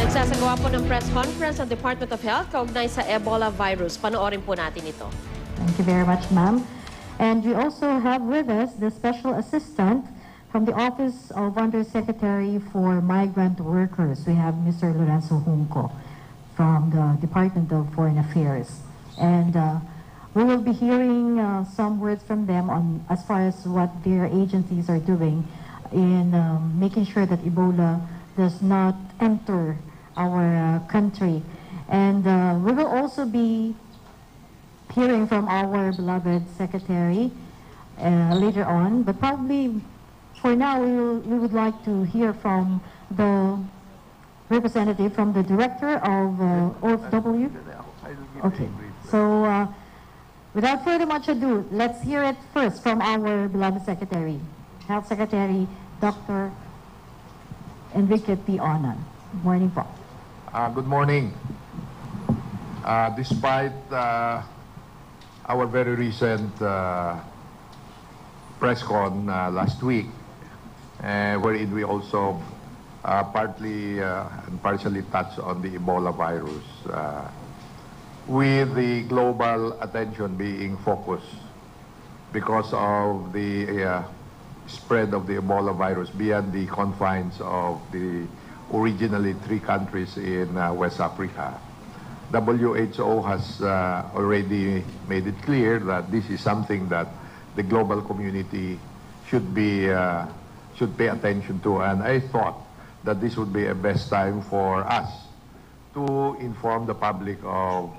Nagsasagawa po ng press conference ang Department of Health kaugnay sa Ebola virus. Panoorin po natin ito. Thank you very much, ma'am. And we also have with us the Special Assistant from the Office of Undersecretary for Migrant Workers. We have Mr. Lorenzo Junco from the Department of Foreign Affairs. And we will be hearing some words from them on as far as what their agencies are doing in making sure that Ebola does not enter our country. And we will also be hearing from our beloved Secretary later on, but probably for now we would like to hear from the representative from the Director of OFW. Okay, so without further much ado, let's hear it first from our beloved Secretary, Health Secretary Dr. Enrique P. Onan. Good morning po. Good morning. Despite our very recent press con last week, wherein we also partly and partially touched on the Ebola virus, with the global attention being focused because of the spread of the Ebola virus beyond the confines of the originally 3 countries in West Africa. WHO has already made it clear that this is something that the global community should pay attention to, and I thought that this would be a best time for us to inform the public of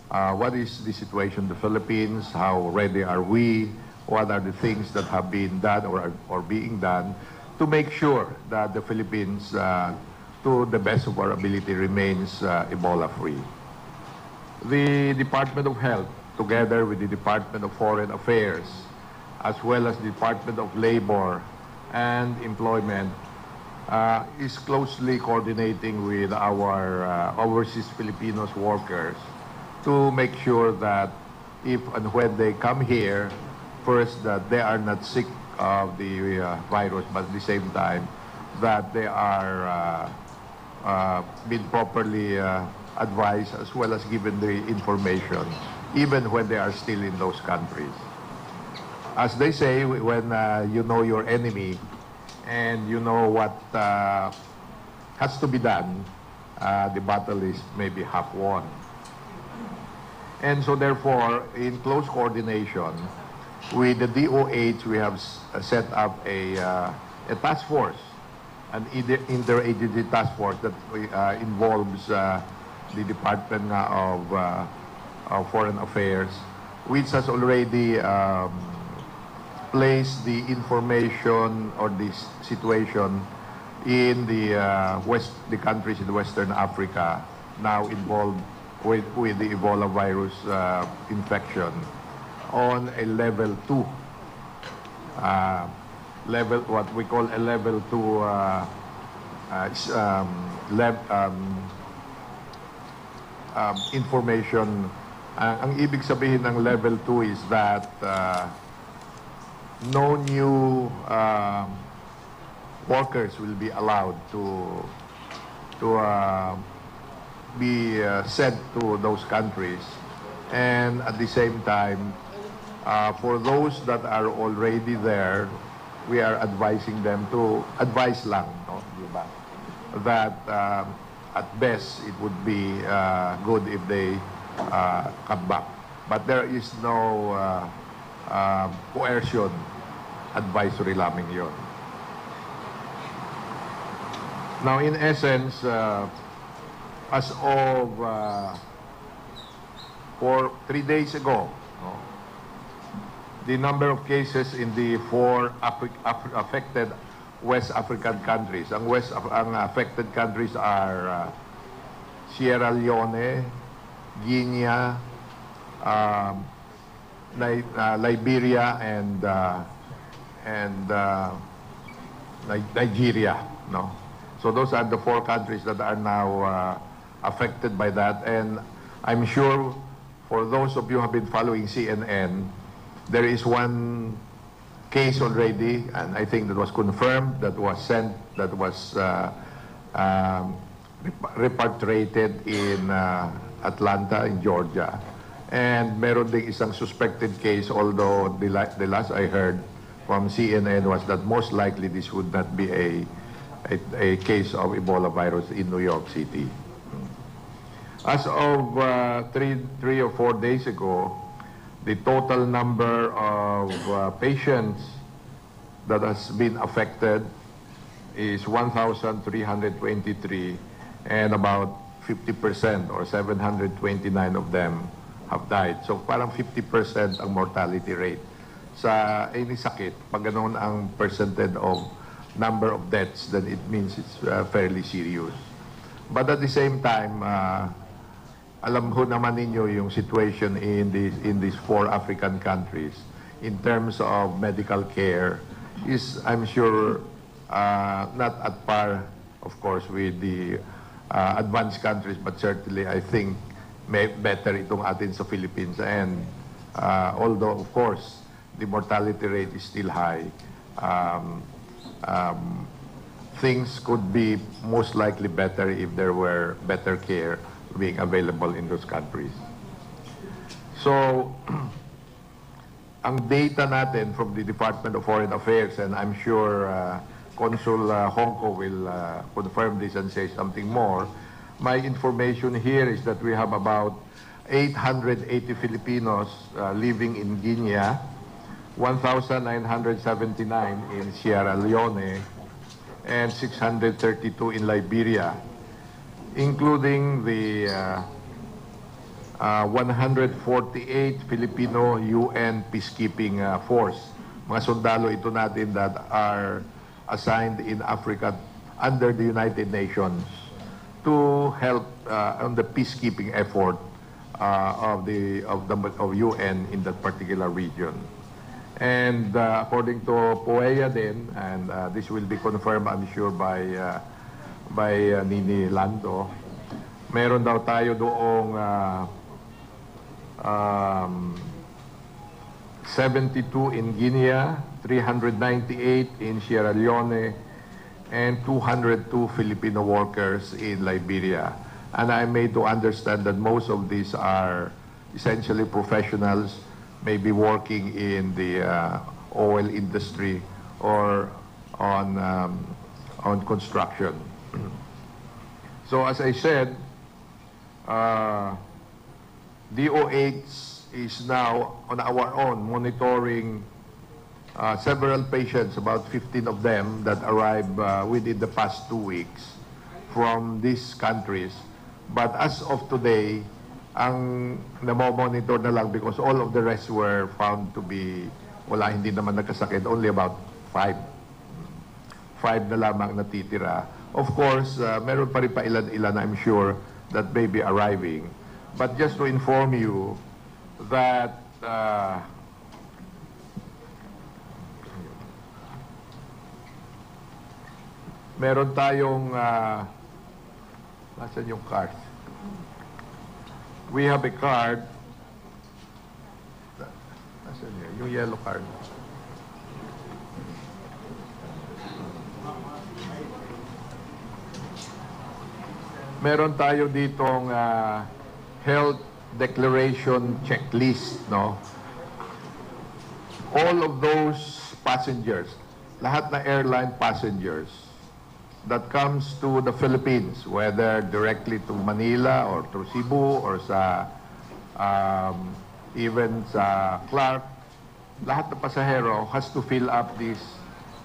what is the situation in the Philippines, how ready are we, what are the things that have been done or being done to make sure that the Philippines, to the best of our ability, remains Ebola-free. The Department of Health, together with the Department of Foreign Affairs, as well as the Department of Labor and Employment, is closely coordinating with our overseas Filipinos workers to make sure that if and when they come here, first, that they are not sick of the virus, but at the same time, that they are being properly advised as well as given the information, even when they are still in those countries. As they say, when you know your enemy and you know what has to be done, the battle is maybe half won. And so therefore, in close coordination with the DOH, we have set up a task force, an interagency task force that involves the Department of Foreign Affairs, which has already placed the information or this situation in the countries in Western Africa now involved with the Ebola virus infection on a level 2, what we call a level 2 information. Ang ibig sabihin ng level 2 is that no new workers will be allowed to be sent to those countries, and at the same time, for those that are already there, we are advising them to advise lang, no? Diba? That at best it would be good if they come back, but there is no coercion, advisory lamang yun. Now, in essence, as of 3 days ago, the number of cases in the 4 affected West African countries. Ang affected countries are Sierra Leone, Guinea, Liberia, and Nigeria. No, so those are the 4 countries that are now affected by that, and I'm sure for those of you who have been following CNN, there is one case already, and I think that was confirmed, that was sent, that was repatriated in Atlanta, in Georgia. And meron ding isang suspected case, although the last I heard from CNN was that most likely this would not be a case of Ebola virus in New York City. As of 3 or 4 days ago, the total number of patients that has been affected is 1,323, and about 50% or 729 of them have died. So parang 50% ang mortality rate sa any sakit. Pag ganoon ang percentage of number of deaths, then it means it's fairly serious. But at the same time, alam ho naman ninyo yung situation in these 4 African countries in terms of medical care is, I'm sure, not at par, of course, with the advanced countries, but certainly I think may better itong atin sa Philippines. And although, of course, the mortality rate is still high, things could be most likely better if there were better care being available in those countries. So, ang data natin from the Department of Foreign Affairs, and I'm sure Consul Honko will confirm this and say something more. My information here is that we have about 880 Filipinos living in Guinea, 1,979 in Sierra Leone, and 632 in Liberia, including the 148 Filipino UN peacekeeping force. Mga sundalo ito natin that are assigned in Africa under the United Nations to help on the peacekeeping effort of UN in that particular region. And according to POEA din, and this will be confirmed, I'm sure, by Nini Lando, meron daw tayo doong 72 in Guinea, 398 in Sierra Leone, and 202 Filipino workers in Liberia. And I'm made to understand that most of these are essentially professionals, maybe working in the oil industry or on construction. So as I said, DOH is now on our own monitoring several patients, about 15 of them that arrived within the past 2 weeks from these countries. But as of today, ang namo-monitor na lang because all of the rest were found to be, wala, hindi naman nagkasakit, only about 5. 5 na lamang natitira. Of course, meron pa rin pa ilan-ilan, I'm sure, that may be arriving. But just to inform you that meron tayong nasaan yung card? We have a card. Nasaan yun? Yung yellow card. Meron tayo ditong health declaration checklist, no? All of those passengers, lahat na airline passengers that comes to the Philippines, whether directly to Manila or to Cebu or sa even sa Clark, lahat ng pasahero has to fill up this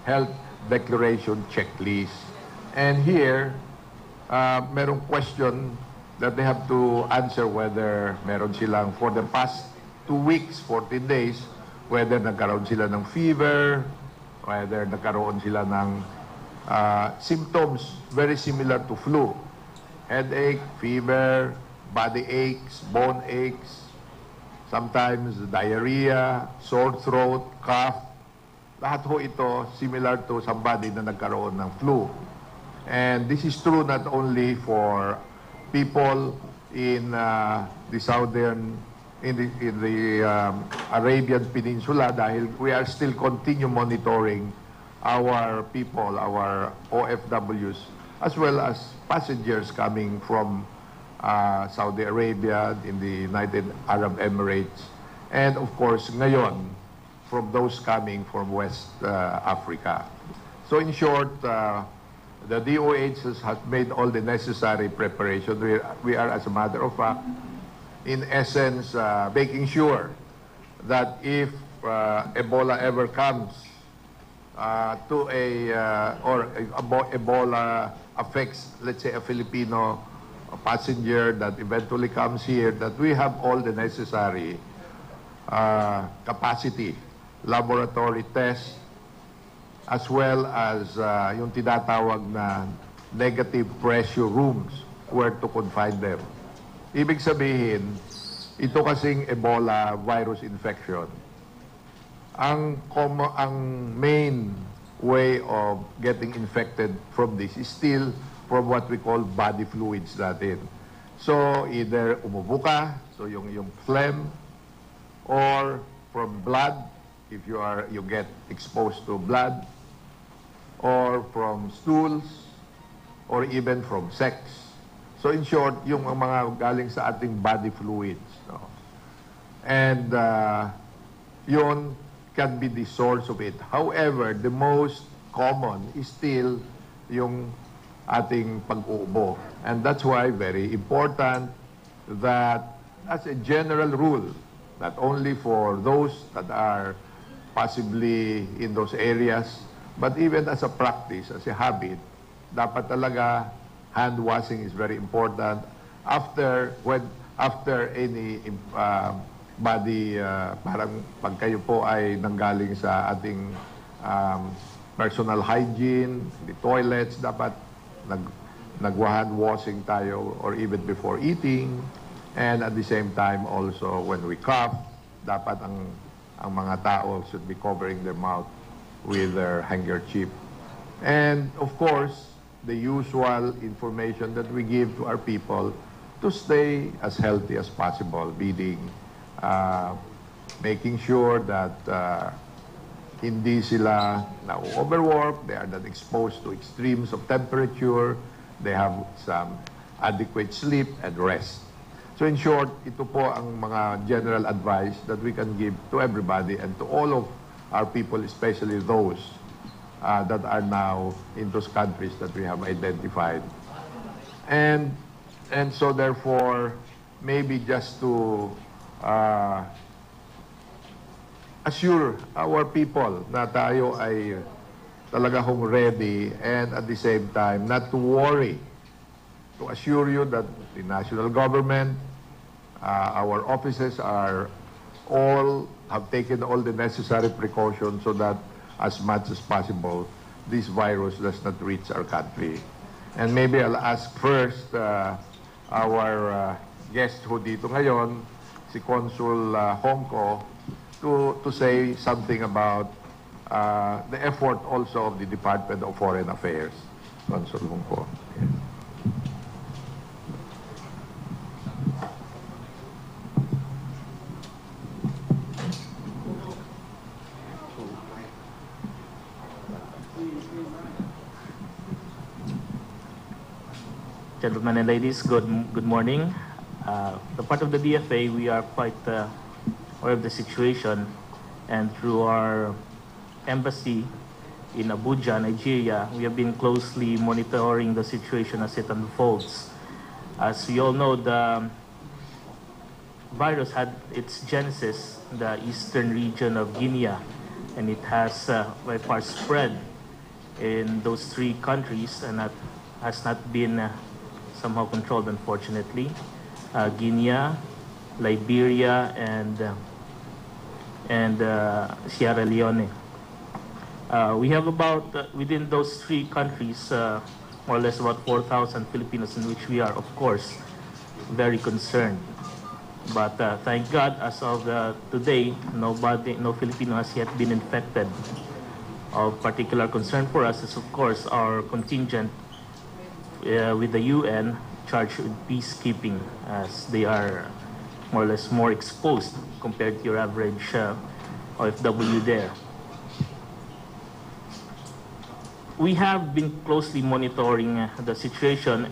health declaration checklist. And here, merong question that they have to answer whether meron silang for the past 2 weeks, 14 days, whether nagkaroon sila ng fever, whether nagkaroon sila ng symptoms very similar to flu. Headache, fever, body aches, bone aches, sometimes diarrhea, sore throat, cough. Lahat ho ito similar to somebody na nagkaroon ng flu. And this is true not only for people in the southern, in the Arabian Peninsula, dahil we are still continue monitoring our people, our OFWs as well as passengers coming from Saudi Arabia, in the United Arab Emirates, and of course ngayon from those coming from West Africa. So in short, the DOH has made all the necessary preparation. We are, as a matter of fact, in essence, making sure that if Ebola ever comes Ebola affects, let's say, a Filipino passenger that eventually comes here, that we have all the necessary capacity, laboratory tests, as well as yung tinatawag na negative pressure rooms where to confine them. Ibig sabihin, ito kasing Ebola virus infection, ang main way of getting infected from this is still from what we call body fluids natin. So either umubo ka, so yung phlegm, or from blood, if you get exposed to blood, or from stools, or even from sex. So in short, yung mga galing sa ating body fluids. No? And yun can be the source of it. However, the most common is still yung ating pag-uubo. And that's why very important that as a general rule, not only for those that are possibly in those areas, but even as a practice, as a habit, dapat talaga hand washing is very important after any body, parang pag kayo po ay nanggaling sa ating personal hygiene, the toilets, dapat nag-hand washing tayo, or even before eating, and at the same time also when we cough, dapat ang mga tao should be covering their mouth with their handkerchief. And of course, the usual information that we give to our people to stay as healthy as possible, meaning making sure that hindi sila na-overwork, they are not exposed to extremes of temperature, they have some adequate sleep and rest. So in short, ito po ang mga general advice that we can give to everybody and to all of our people, especially those that are now in those countries that we have identified. And so therefore, maybe just to assure our people na tayo ay talaga hong ready, and at the same time, not to worry, to assure you that the national government, our offices have taken all the necessary precautions so that as much as possible, this virus does not reach our country. And maybe I'll ask first our guest who dito ngayon, si Consul Hongko, to say something about the effort also of the Department of Foreign Affairs. Consul Hongko. Yeah. Gentlemen and ladies, good morning. The part of the DFA, we are quite aware of the situation, and through our embassy in Abuja, Nigeria, we have been closely monitoring the situation as it unfolds. As we all know, the virus had its genesis in the eastern region of Guinea, and it has by far spread in those three countries, and that has not been somehow controlled, unfortunately. Guinea, Liberia, and Sierra Leone. We have about, within those three countries, more or less about 4,000 Filipinos, in which we are, of course, very concerned. But thank God, as of today, no Filipino has yet been infected. Of particular concern for us is, of course, our contingent with the UN charged with peacekeeping, as they are more or less more exposed compared to your average OFW there. we have been closely monitoring the situation,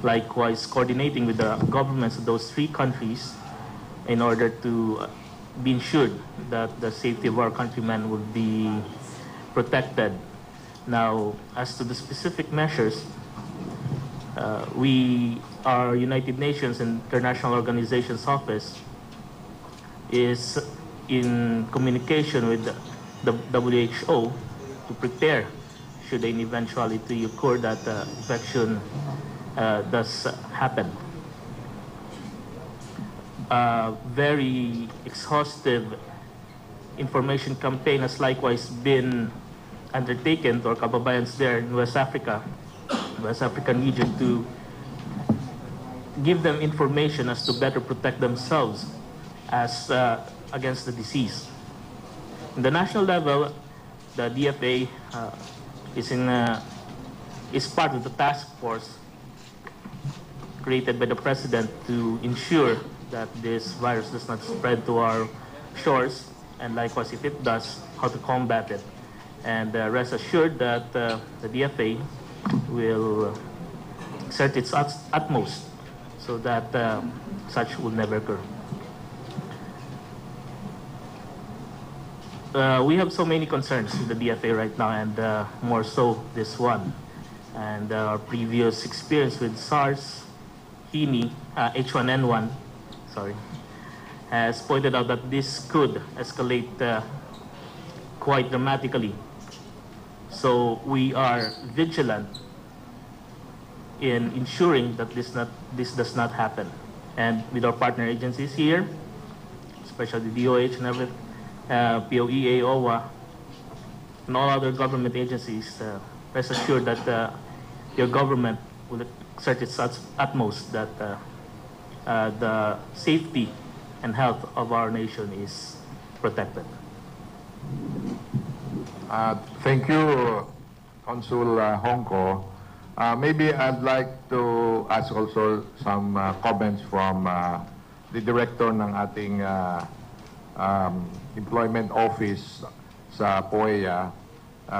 likewise coordinating with the governments of those three countries in order to be ensured that the safety of our countrymen will be protected. Now, as to the specific measures, our United Nations International Organizations Office is in communication with the WHO to prepare should an eventuality occur that infection does happen. Very exhaustive information campaign has likewise been undertaken to our kababayans there in West African region, to give them information as to better protect themselves as against the disease. In the national level, the DFA is part of the task force created by the President to ensure that this virus does not spread to our shores, and likewise, if it does, how to combat it. And rest assured that the DFA will exert its utmost so that such will never occur. We have so many concerns in the DFA right now, and more so this one. And our previous experience with SARS, H1N1, has pointed out that this could escalate quite dramatically. So we are vigilant in ensuring that this does not happen. And with our partner agencies here, especially the DOH and everything, POEA, OWA, and all other government agencies, rest assured that your government will exert its utmost that the safety and health of our nation is protected. Thank you, Consul Hongko. Maybe I'd like to ask also some comments from the director ng ating Employment Office sa POEA,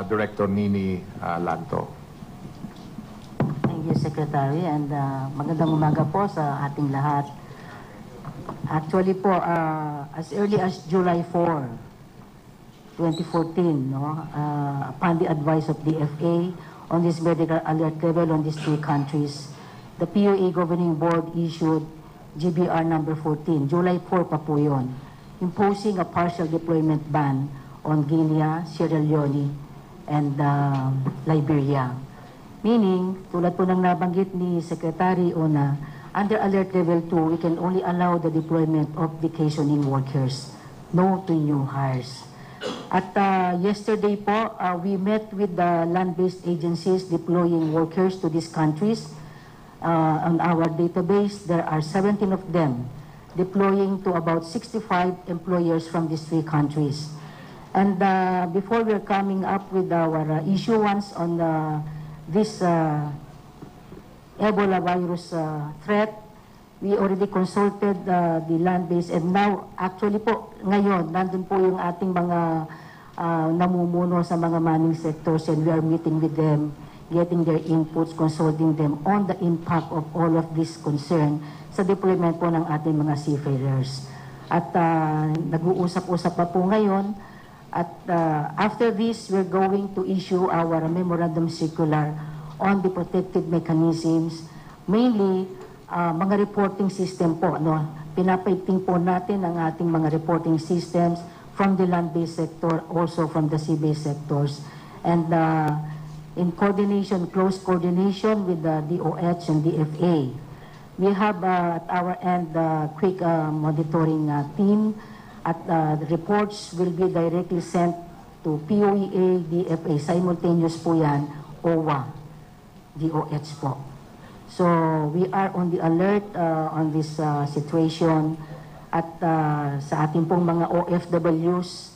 Director Nini Lanto. Thank you, Secretary, and magandang umaga po sa ating lahat. Actually po, as early as July 4, 2014, upon the advice of DFA on this medical alert level on these three countries, the POA Governing Board issued GBR number 14, July 4 pa po yun, imposing a partial deployment ban on Guinea, Sierra Leone, and Liberia. Meaning, tulad po ng nabanggit ni Secretary Ona, under Alert Level 2, we can only allow the deployment of vacationing workers, no to new hires. At yesterday po, we met with the land-based agencies deploying workers to these countries. On our database, there are 17 of them deploying to about 65 employers from these three countries. And before we're coming up with our issuance on this Ebola virus threat, we already consulted the land-based, and now, actually po, ngayon, nandun po yung ating mga namumuno sa mga mining sectors, and we are meeting with them, getting their inputs, consulting them on the impact of all of this concern sa deployment po ng ating mga seafarers. At nag-uusap-usap pa po ngayon, at after this, we're going to issue our memorandum circular on the protective mechanisms, mainly mga reporting system po. Pinapaiting po natin ang ating mga reporting systems from the land-based sector, also from the sea-based sectors. And in coordination, close coordination with the DOH and DFA, we have at our end quick monitoring team, at the reports will be directly sent to POEA, DFA, simultaneous po yan, OWA, DOH po. So we are on the alert on this situation, at sa ating pong mga OFWs,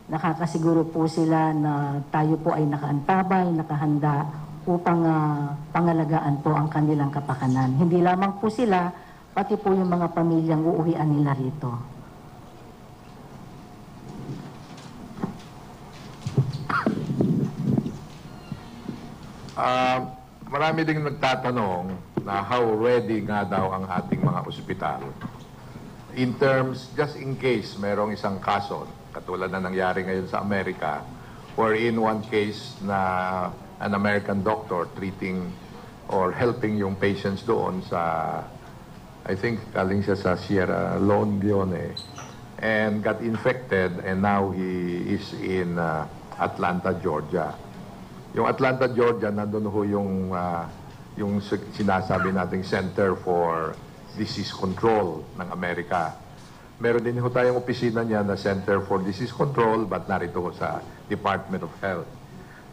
nakakasiguro po sila na tayo po ay nakaantabay, nakahanda upang pangalagaan po ang kanilang kapakanan. Hindi lamang po sila, pati po yung mga pamilyang uuwian nila rito. Marami ding nagtatanong na how ready nga daw ang ating mga ospital. In terms, just in case merong isang kaso, katulad na nangyari ngayon sa Amerika, wherein one case na an American doctor treating or helping yung patients doon sa, I think, galing siya sa Sierra Leone, and got infected, and now he is in Atlanta, Georgia. Yung Atlanta, Georgia, nandun ho yung sinasabi nating Center for Disease Control ng Amerika. Meron din ho tayong opisina niya na Center for Disease Control, but narito ho sa Department of Health.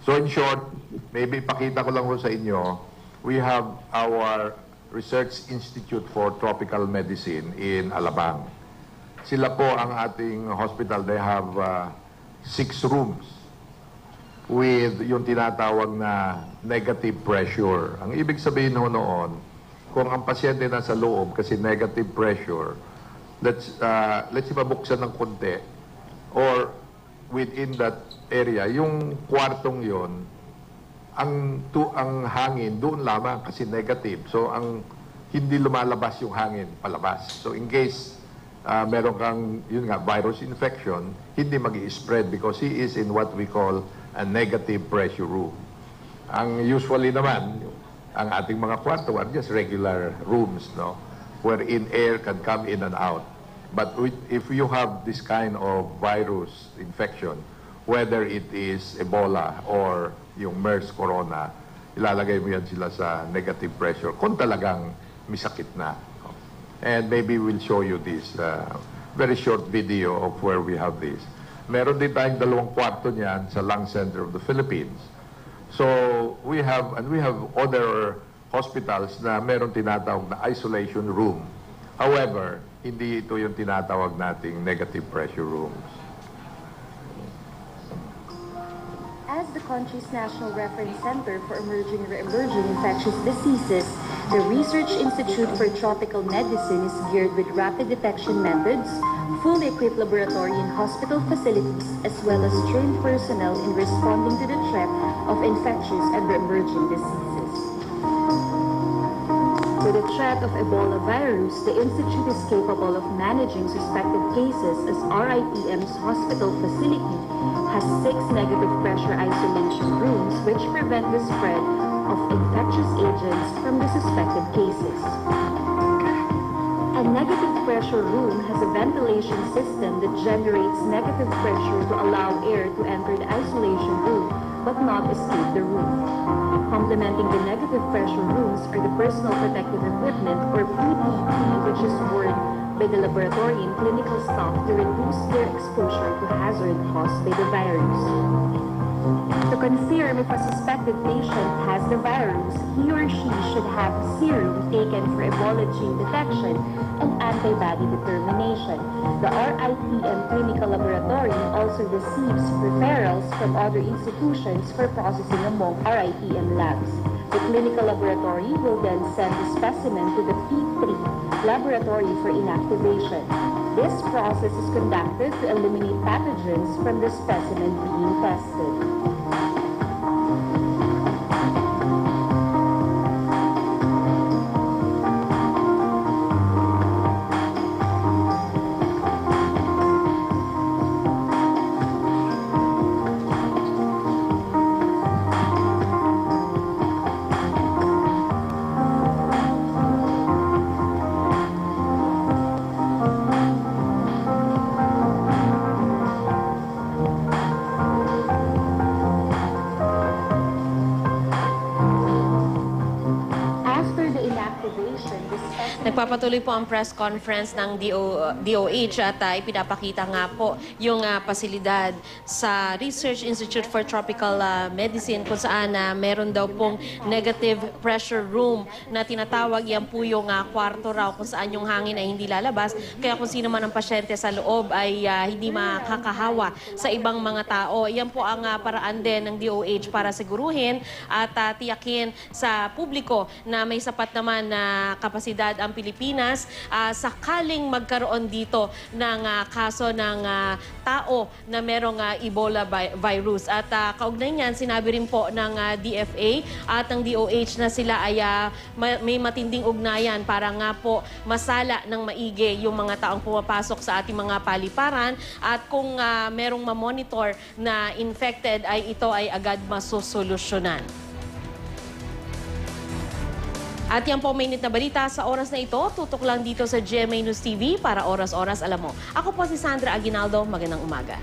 So in short, maybe ipakita ko lang ho sa inyo, we have our Research Institute for Tropical Medicine in Alabang. Sila po ang ating hospital. They have 6 rooms with yung tinatawag na negative pressure. Ang ibig sabihin ho noon, kung ang pasyente nasa loob kasi negative pressure, let's ipabuksan ng konti, or within that area, yung kwartong yon, ang hangin doon lamang kasi negative. So ang hindi lumalabas yung hangin palabas. So in case meron kang yun nga virus infection, hindi magi-spread because he is in what we call a negative pressure room. Ang usually naman, ang ating mga kwarto are just regular rooms, no, wherein air can come in and out. But if you have this kind of virus infection, whether it is Ebola or yung MERS corona, ilalagay mo yan sila sa negative pressure kung talagang may sakit na. And maybe we'll show you this very short video of where we have this. Meron din tayong 2 kwarto niyan sa Lung Center of the Philippines. So we have other hospitals na meron tinatawag na isolation room. However, hindi ito yung tinatawag nating negative pressure rooms. As the country's National Reference Center for Emerging and Re-emerging Infectious Diseases, the Research Institute for Tropical Medicine is geared with rapid detection methods, fully equipped laboratory and hospital facilities, as well as trained personnel in responding to the threat of infectious and re-emerging diseases. With the threat of Ebola virus, the Institute is capable of managing suspected cases as RITM's hospital facility has 6 negative pressure isolation rooms which prevent the spread of infectious agents from the suspected cases. A negative pressure room has a ventilation system that generates negative pressure to allow air to enter the isolation room but not escape the room. Complementing the negative pressure rooms are the personal protective equipment, or PPE, which is worn by the laboratory and clinical staff to reduce their exposure to hazard caused by the virus. To confirm if a suspected patient has the virus, he or she should have serum taken for Ebola gene detection and antibody determination. The RITM Clinical Laboratory also receives referrals from other institutions for processing among RITM labs. The clinical laboratory will then send the specimen to the P3 laboratory for inactivation. This process is conducted to eliminate pathogens from the specimen being tested. Nagpapatuloy po ang press conference ng DOH at ipinapakita nga po yung pasilidad sa Research Institute for Tropical Medicine kung saan meron daw pong negative pressure room na tinatawag. Yan po yung kwarto raw kung saan yung hangin ay hindi lalabas. Kaya kung sino man ang pasyente sa loob ay hindi makakahawa sa ibang mga tao. Yan po ang paraan din ng DOH para siguruhin at tiyakin sa publiko na may sapat naman na kapasidad ang Pilipinas sakaling magkaroon dito ng kaso ng tao na merong Ebola virus. At kaugnay niyan, sinabi rin po ng DFA at ng DOH na sila ay may matinding ugnayan para nga po masala ng maigi yung mga taong pumapasok sa ating mga paliparan, at kung merong mamonitor na infected ay ito ay agad masusolusyonan. At yan po mainit na balita sa oras na ito. Tutok lang dito sa GMA News TV para oras-oras alam mo. Ako po si Sandra Aguinaldo. Magandang umaga.